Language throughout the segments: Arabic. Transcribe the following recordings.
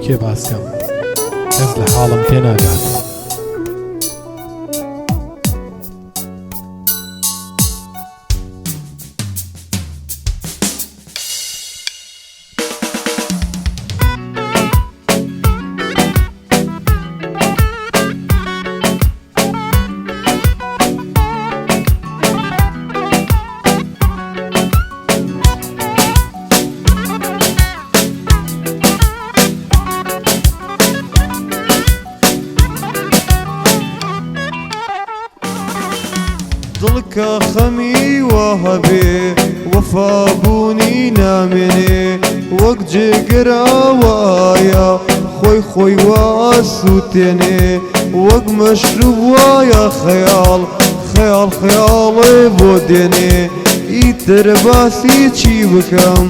کێ باسکەم کەس لە حاڵم تێناگات. دڵکە خەمی وەهەبێ وەفابوونی نامێنێ وەک جێگەراوایە خۆی خۆی واسووتێنێ وەک مەشروب وایە خەیاڵ خەیاڵ خەیاڵێ بۆ دێنێ ئیتر باسی چی بکەم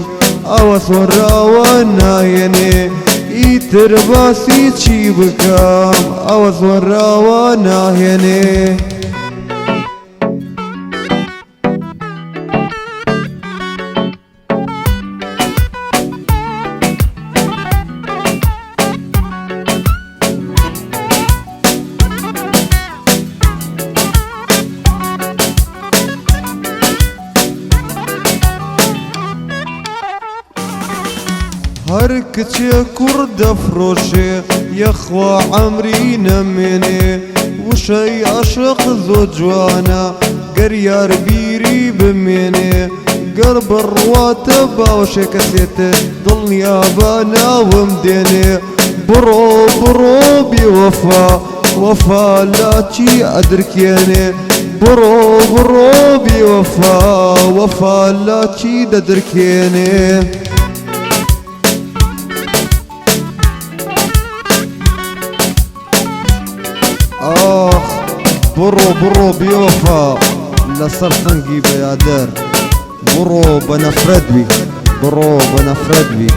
ئەوە سۆراوە ناهێنێ ئیتر باسی چی بکەم ئەوە سۆراوە ناهێنێ. هەر کچێ کوڕ دەفرۆشێ یەخوا عەمری نەمێنێ وشەی عەشق زۆر جوانە گەر یار بیری بمێنێ گەر بڕواتە باوەشێ کەسێتە دڵنیا بە ناوم دێنێ بڕۆ بڕۆ بێوەفا وەفا لاچی ئەدرکێنێ بڕۆ بڕۆ بێوەفا وەفا لاچی دەدرکێنێ. آخ بڕۆ بڕۆ بێوەفا لەسەر سەنگی بەیادەر بڕۆ بە نەفرەت بی بڕۆ بە نەفرەت بی.